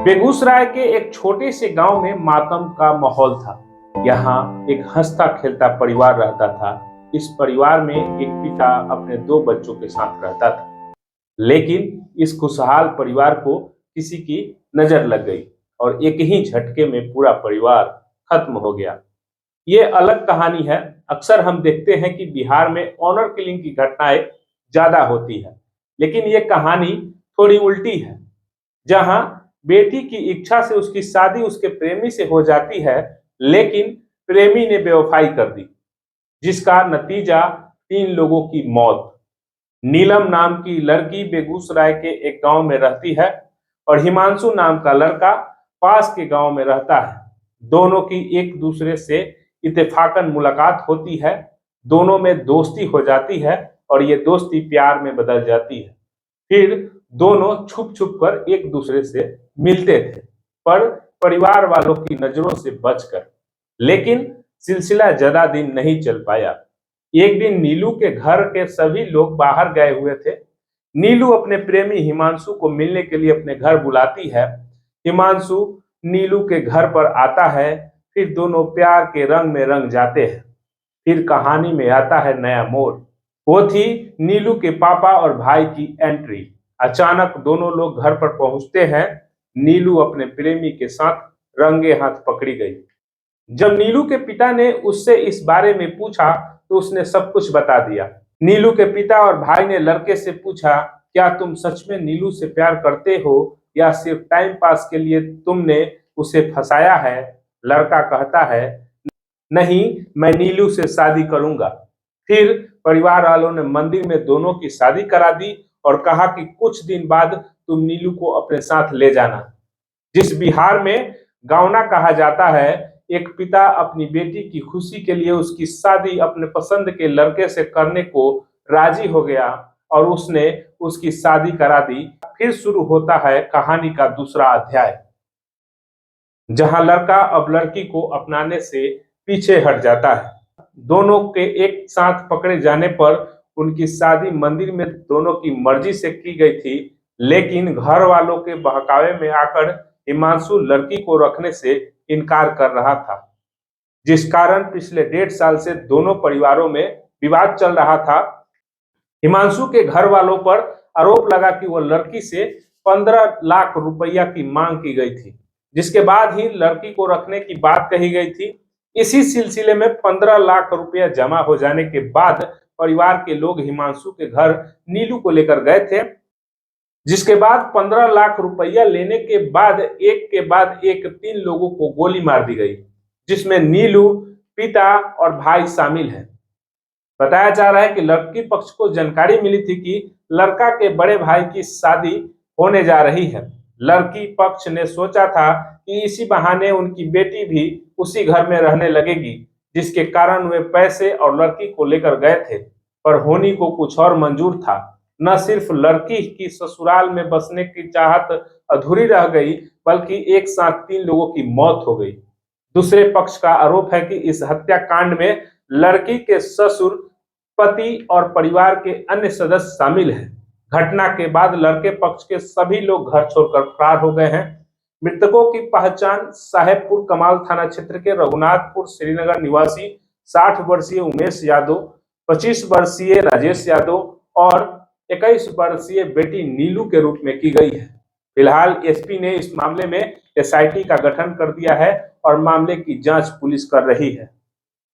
बेगूसराय के एक छोटे से गांव में मातम का माहौल था। यहाँ एक हंसता खेलता परिवार रहता था। इस परिवार में एक पिता अपने दो बच्चों के साथ रहता था, लेकिन इस खुशहाल परिवार को किसी की नजर लग गई और एक ही झटके में पूरा परिवार खत्म हो गया। ये अलग कहानी है। अक्सर हम देखते हैं कि बिहार में ऑनर किलिंग की घटनाएं ज्यादा होती है, लेकिन ये कहानी थोड़ी उल्टी है। जहां बेटी की इच्छा से उसकी शादी उसके प्रेमी से हो जाती है, लेकिन प्रेमी ने बेवफाई कर दी, जिसका नतीजा 3 लोगों की मौत। नीलम नाम की लड़की बेगूसराय के एक गांव में रहती है और हिमांशु नाम का लड़का पास के गांव में रहता है। दोनों की एक दूसरे से इत्तेफाकन मुलाकात होती है। दोनों में दोस्ती हो जाती है और ये दोस्ती प्यार में बदल जाती है। फिर दोनों छुप छुप कर एक दूसरे से मिलते थे, पर परिवार वालों की नजरों से बचकर। लेकिन सिलसिला ज्यादा दिन नहीं चल पाया। एक दिन नीलू के घर के सभी लोग बाहर गए हुए थे। नीलू अपने प्रेमी हिमांशु को मिलने के लिए अपने घर बुलाती है। हिमांशु नीलू के घर पर आता है। फिर दोनों प्यार के रंग में रंग जाते हैं। फिर कहानी में आता है नया मोड़। वो थी नीलू के पापा और भाई की एंट्री। अचानक दोनों लोग घर पर पहुंचते हैं। नीलू अपने प्रेमी के साथ रंगे हाथ पकड़ी गई। जब नीलू के पिता ने उससे इस बारे में पूछा तो उसने सब कुछ बता दिया। नीलू के पिता और भाई ने लड़के से पूछा, क्या तुम सच में नीलू से प्यार करते हो या सिर्फ टाइम पास के लिए तुमने उसे फंसाया है? लड़का कहता है, नहीं, मैं नीलू से शादी करूंगा। फिर परिवार वालों ने मंदिर में दोनों की शादी करा दी और कहा कि कुछ दिन बाद तुम नीलू को अपने साथ ले जाना। जिस बिहार में गावना कहा जाता है, एक पिता अपनी बेटी की खुशी के लिए उसकी शादी अपने पसंद के लड़के से करने को राजी हो गया और उसने उसकी शादी करा दी। फिर शुरू होता है कहानी का दूसरा अध्याय, जहां लड़का अब लड़की को अपनाने से पीछे हट जाता है। दोनों के एक साथ पकड़े जाने पर उनकी शादी मंदिर में दोनों की मर्जी से की गई थी, लेकिन घर वालों के बहकावे में आकर हिमांशु लड़की को रखने से इनकार कर रहा था, जिस कारण पिछले 1.5 साल से दोनों परिवारों में विवाद चल रहा था। हिमांशु के घर वालों पर आरोप लगा कि वह लड़की से 15 लाख रुपया की मांग की गई थी, जिसके बाद ही लड़की को रखने की बात कही गई थी। इसी सिलसिले में 15 लाख रुपया जमा हो जाने के बाद परिवार के लोग हिमांशु के घर नीलू को लेकर गए थे, जिसके बाद 15 लाख रुपया लेने के बाद एक के बाद एक 3 लोगों को गोली मार दी गई, जिसमें नीलू, पिता और भाई शामिल हैं। बताया जा रहा है कि लड़की पक्ष को जानकारी मिली थी कि लड़का के बड़े भाई की शादी होने जा रही है। लड़की पक्ष ने सोचा था कि इसी बहाने उनकी बेटी भी उसी घर में रहने लगेगी, जिसके कारण वे पैसे और लड़की को लेकर गए थे। पर होनी को कुछ और मंजूर था। न सिर्फ लड़की की ससुराल में बसने की चाहत अधूरी रह गई, बल्कि एक साथ 3 लोगों की मौत हो गई। दूसरे पक्ष का आरोप है कि इस हत्याकांड में लड़की के ससुर, पति और परिवार के अन्य सदस्य शामिल हैं। घटना के बाद लड़के पक्ष के सभी लोग घर छोड़कर फरार हो गए हैं। मृतकों की पहचान साहेबपुर कमाल थाना क्षेत्र के रघुनाथपुर श्रीनगर निवासी 60 वर्षीय उमेश यादव, 25 वर्षीय राजेश यादव और 21 वर्षीय बेटी नीलू के रूप में की गई है। फिलहाल एसपी ने इस मामले में एसआईटी का गठन कर दिया है और मामले की जांच पुलिस कर रही है।